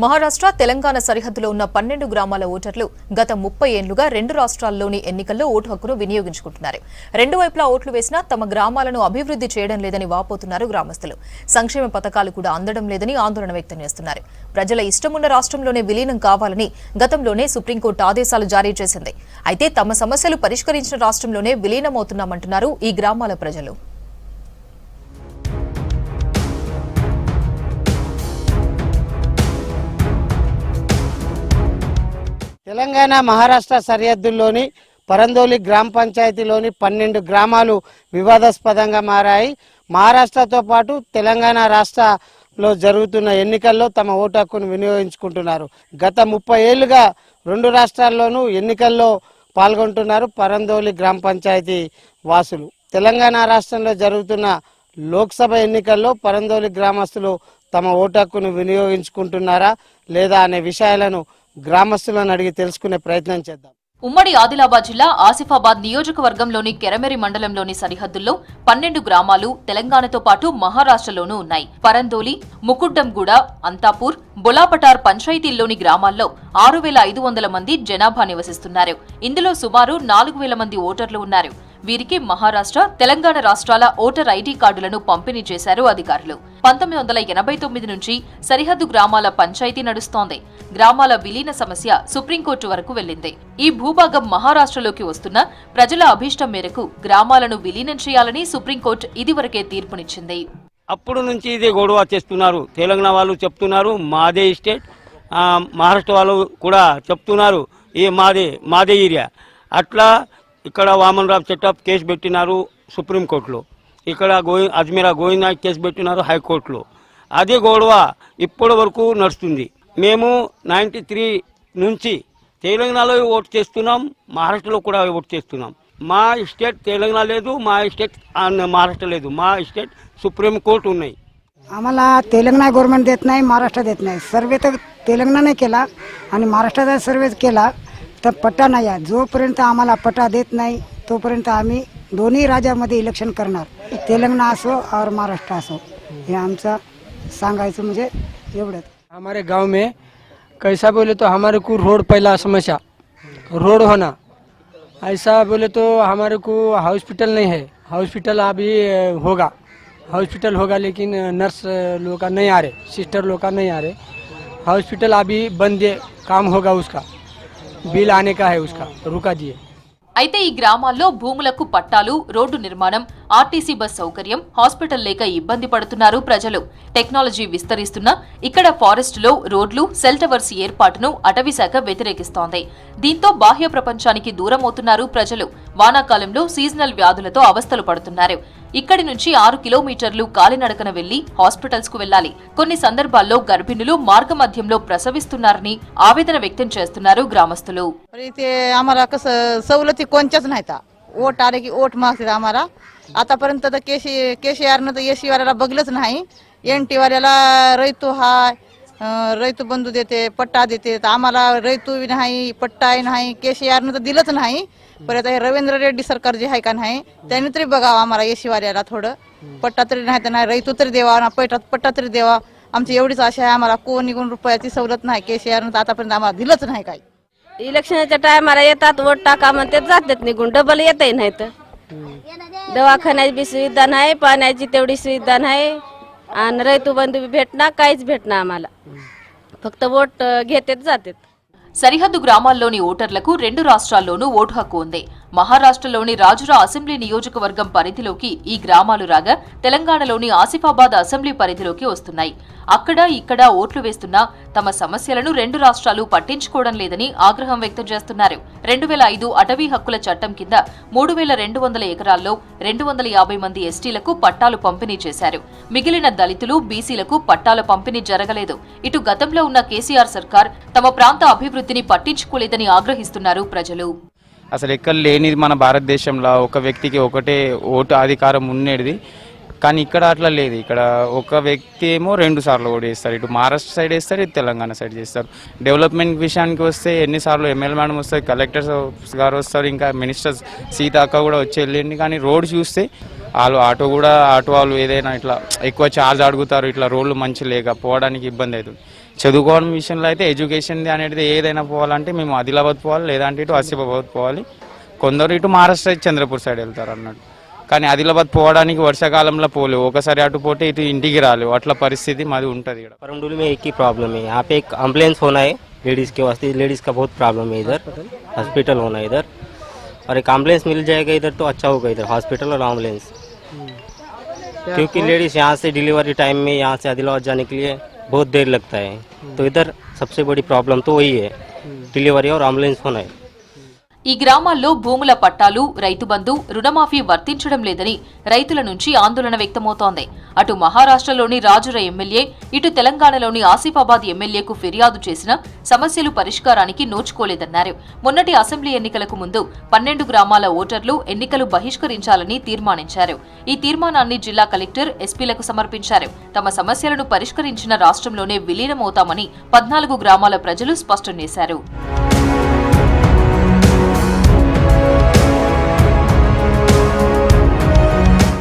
మహారాష్ట్ర తెలంగాణ సరిహద్దులో ఉన్న 12 గ్రామాల ఓటర్లు గత 30 ఏళ్లుగా రెండు రాష్ట్రాల్లోని ఎన్నికల్లో ఓటు హక్కును వినియోగించుకుంటున్నారు. రెండు వైపులా ఓట్లు వేసినా తమ గ్రామాలను అభివృద్ధి చేయడం లేదని వాపోతున్నారు గ్రామస్తులు. సంక్షేమ పథకాలు కూడా అందడం లేదని ఆందోళన వ్యక్తం చేస్తున్నారు. ప్రజల ఇష్టమున్న రాష్ట్రంలోనే విలీనం కావాలని గతంలోనే సుప్రీంకోర్టు ఆదేశాలు జారీ చేసింది. అయితే తమ సమస్యలు పరిష్కరించిన రాష్ట్రంలోనే విలీనమవుతున్నామంటున్నారు ఈ గ్రామాల ప్రజలు. తెలంగాణ మహారాష్ట్ర సరిహద్దుల్లోని పరందోలి గ్రామ పంచాయతీలోని 12 గ్రామాలు వివాదాస్పదంగా మారాయి. మహారాష్ట్రతో పాటు తెలంగాణ రాష్ట్రంలో జరుగుతున్న ఎన్నికల్లో తమ ఓటు హక్కును వినియోగించుకుంటున్నారు. గత 30 ఏళ్లుగా రెండు రాష్ట్రాల్లోనూ ఎన్నికల్లో పాల్గొంటున్నారు పరందోలి గ్రామ పంచాయతీ వాసులు. తెలంగాణ రాష్ట్రంలో జరుగుతున్న లోక్సభ ఎన్నికల్లో పరందోలి గ్రామస్తులు తమ ఓటు హక్కును వినియోగించుకుంటున్నారా లేదా అనే విషయాలను గ్రామస్తులను అడిగి తెలుసుకునే ప్రయత్నం చేద్దాం. ఉమ్మడి ఆదిలాబాద్ జిల్లా ఆసిఫాబాద్ నియోజకవర్గంలోని కెరమెరి మండలంలోని సరిహద్దుల్లో 12 గ్రామాలు తెలంగాణతో పాటు మహారాష్ట్రలోనూ ఉన్నాయి. పరందోలి, ముకుడ్డంగూడ, అంతాపూర్, బొలాపటార్ పంచాయతీల్లోని గ్రామాల్లో 6,500 మంది జనాభా నివసిస్తున్నారు. ఇందులో సుమారు 4,000 మంది ఓటర్లు ఉన్నారు. వీరికి మహారాష్ట్ర, తెలంగాణ రాష్ట్రాల ఓటర్ ఐడీ కార్డులను పంపిణీ చేశారు అధికారులు. 1989 నుంచి సరిహద్దు గ్రామాల పంచాయతీ నడుస్తోంది. గ్రామాల విలీన సమస్య సుప్రీంకోర్టు వరకు వెళ్లింది. ఈ భూభాగం మహారాష్ట్రలోకి వస్తున్న ప్రజల అభీష్టం మేరకు గ్రామాలను విలీనం చేయాలని సుప్రీంకోర్టు ఇదివరకే తీర్పునిచ్చింది. అప్పుడు నుంచి ఇదే గొడవ చేస్తున్నారు. తెలంగాణ వాళ్ళు చెప్తున్నారు మాదే స్టేట్, మహారాష్ట్ర వాళ్ళు కూడా చెప్తున్నారు ఈ మాదే ఏరియా. అట్లా ఇక్కడ వామన్ రావు చెట్టప్ కేసు పెట్టినారు సుప్రీంకోర్టులో, ఇక్కడ అజ్మీరా గోవింద్ నాయక్ కేసు పెట్టినారు హైకోర్టులో. అదే గొడవ ఇప్పటి వరకు నడుస్తుంది. మేము 93 నుంచి తెలంగాణలో ఓటు చేస్తున్నాం, మహారాష్ట్రలో కూడా ఓటు చేస్తున్నాం. మా స్టేట్ తెలంగాణ లేదు, మా స్టేట్ महाराष्ट्र లేదు, మా स्टेट सुप्रीम कोर्ट ఉన్నాయి. आम्हाला तेलंगणा गव्हर्नमेंट देत नाही, महाराष्ट्र देत नाही. सर्वे तर तेलंगणाने केला आणि महाराष्ट्राचा सर्वे केला तर पट्टा नाही आहे. जोपर्यंत आम्हाला पट्टा देत नाही तोपर्यंत आम्ही दोन्ही राज्यामध्ये इलेक्शन करणार, तेलंगणा असो और महाराष्ट्र असो. हे आमचं सांगायचं म्हणजे एवढंच. हमारे गांव में कैसा बोले तो हमारे को रोड पहला समस्या रोड होना, ऐसा बोले तो हमारे को हॉस्पिटल नहीं है. हॉस्पिटल अभी हॉस्पिटल होगा लेकिन नर्स लोग का नहीं आ रहे, सिस्टर लोग का नहीं आ रहे. हॉस्पिटल अभी बंद है, काम होगा उसका, बिल आने का है उसका, रुका दिए. అయితే ఈ గ్రామాల్లో భూములకు పట్టాలు, రోడ్డు నిర్మాణం, ఆర్టీసీ బస్ సౌకర్యం, హాస్పిటల్ లేక ఇబ్బంది పడుతున్నారు ప్రజలు. టెక్నాలజీ విస్తరిస్తున్నా ఇక్కడ ఫారెస్టులో రోడ్లు, సెల్ టవర్స్ ఏర్పాటును అటవీశాఖ వ్యతిరేకిస్తోంది. దీంతో బాహ్య ప్రపంచానికి దూరమవుతున్నారు ప్రజలు. వానాకాలంలో సీజనల్ వ్యాధులతో అవస్థలు పడుతున్నారు. ఇక్కడి నుంచి 6 కిలోమీటర్లు కాలినడకన వెళ్లి హాస్పిటల్స్ కు వెళ్లాలి. కొన్ని సందర్భాల్లో గర్భిణులు మార్గమధ్యంలో ప్రసవిస్తున్నారని ఆవేదన వ్యక్తం చేస్తున్నారు గ్రామస్తులు. सवलती कोणच्याच नाहीत. ओट आले की ओट मागतात आम्हाला. आतापर्यंत तर केसीआरनं तर एसी वाल्याला बघलंच नाही. एनटी वाल्याला रैतू हाय, रैतू बंधू देते, पट्टा देते. आम्हाला रैतू नाही, पट्टा नाही, केसीआरनं तर दिलंच नाही. परत हे रवींद्र रेड्डी सरकार जे आहे का नाही त्यांनी तरी बघावं आम्हाला एसी वाल्याला थोडं पट्टा तरी नाही तर नाही, रैतू तरी देवा ना, पट्टा तरी देवा. आमची एवढीच आशा आहे. आम्हाला कोणी रुपयाची सवलत नाही. केसीआरनं तर आतापर्यंत आम्हाला दिलंच नाही काही. इलेक्शनच्या टायमाला येतात, वोट टाका म्हणते, जातात निघून, डबल येतही नाही. तर दवाखान्याची बी सुविधा नाही, पाण्याची तेवढी सुविधा नाही, आणि रैतू बंधू भेटणार, काहीच भेटणार आम्हाला. फक्त वोट घेतात जातात. సరిహద్దు గ్రామాల్లోని ఓటర్లకు రెండు రాష్ట్రాల్లోనూ ఓటు హక్కు ఉంది. మహారాష్ట్రలోని రాజురా అసెంబ్లీ నియోజకవర్గం పరిధిలోకి ఈ గ్రామాలు రాగా తెలంగాణలోని ఆసిఫాబాద్ అసెంబ్లీ పరిధిలోకి వస్తున్నాయి. అక్కడ ఇక్కడ ఓట్లు వేస్తున్నా తమ సమస్యలను రెండు రాష్ట్రాలు పట్టించుకోవడం లేదని ఆగ్రహం వ్యక్తం చేస్తున్నారు. 2005 అటవీ హక్కుల చట్టం కింద 3,200 ఎకరాల్లో 250 మంది ఎస్టీలకు పట్టాలు పంపిణీ చేశారు. మిగిలిన దళితులు, బీసీలకు పట్టాల పంపిణీ జరగలేదు. ఇటు గతంలో ఉన్న కేసీఆర్ సర్కార్ తమ ప్రాంత అభివృద్ధిని పట్టించుకోలేదని ఆగ్రహిస్తున్నారు ప్రజలు. అసలు ఎక్కడ లేనిది మన భారతదేశంలో ఒక వ్యక్తికి ఒకటే ఓటు అధికారం ఉండేది, కానీ ఇక్కడ అట్లా లేదు. ఇక్కడ ఒక వ్యక్తి ఏమో 2 సార్లు ఓటు వేస్తారు. ఇటు మహారాష్ట్ర సైడ్ వేస్తారు, ఇటు తెలంగాణ సైడ్ చేస్తారు. డెవలప్మెంట్ విషయానికి వస్తే ఎన్నిసార్లు ఎమ్మెల్యే మేడం వస్తారు, కలెక్టర్స్ గారు వస్తారు, ఇంకా మినిస్టర్స్ సీతాక్క కూడా వచ్చి వెళ్ళింది. కానీ రోడ్ చూస్తే వాళ్ళు ఆటో వాళ్ళు ఏదైనా ఇట్లా ఎక్కువ ఛార్జ్ అడుగుతారు, ఇట్లా రోడ్లు మంచి లేకపోవడానికి ఇబ్బంది అవుతుంది. చదువుకోవడం విషయంలో అయితే ఎడ్యుకేషన్ అనేది ఏదైనా పోవాలంటే మేము ఆదిలాబాద్ పోవాలి, లేదంటే ఇటు ఆసిఫాబాద్ పోవాలి. కొందరు ఇటు మహారాష్ట్ర చంద్రపూర్ సైడ్ వెళ్తారు అన్నట్టు. కానీ ఆదిలాబాద్ పోవడానికి వర్షాకాలంలో పోలేవు, ఒకసారి అటు పోతే ఇటు ఇంటికి రాలేవు, అట్లా పరిస్థితి మాది ఉంటుంది. ఇక్కడ परमडोली में एक ही प्रॉब्लम है, यहाँ पे एक एम्बुलेंस होना है लेडीज़ के वास्ते, लेडीज़ का बहुत प्रॉब्लम है इधर, हॉस्पिटल होना है इधर, और एक एम्बुलेंस मिल जाएगा इधर तो अच्छा होगा इधर, हॉस्पिटल और एम्बुलेंस. क्योंकि लेडीज़ यहाँ से डिलीवरी टाइम में यहाँ से आदिलाबाद जाने के लिए बहुत देर लगता है, तो इधर सबसे बड़ी प्रॉब्लम तो वही है, डिलीवरी और एम्बुलेंस होना है. ఈ గ్రామాల్లో భూముల పట్టాలు, రైతు బంధు, రుణమాఫీ వర్తించడం లేదని రైతుల నుంచి ఆందోళన వ్యక్తమవుతోంది. అటు మహారాష్ట్రలోని రాజుర ఎమ్మెల్యే, ఇటు తెలంగాణలోని ఆసిఫాబాద్ ఎమ్మెల్యేకు ఫిర్యాదు చేసినా సమస్యలు పరిష్కారానికి నోచుకోలేదన్నారు. మొన్నటి అసెంబ్లీ ఎన్నికలకు ముందు 12 గ్రామాల ఓటర్లు ఎన్నికలు బహిష్కరించాలని తీర్మానించారు. ఈ తీర్మానాన్ని జిల్లా కలెక్టర్, ఎస్పీలకు సమర్పించారు. తమ సమస్యలను పరిష్కరించిన రాష్ట్రంలోనే విలీనమవుతామని 14 గ్రామాల ప్రజలు స్పష్టం చేశారు.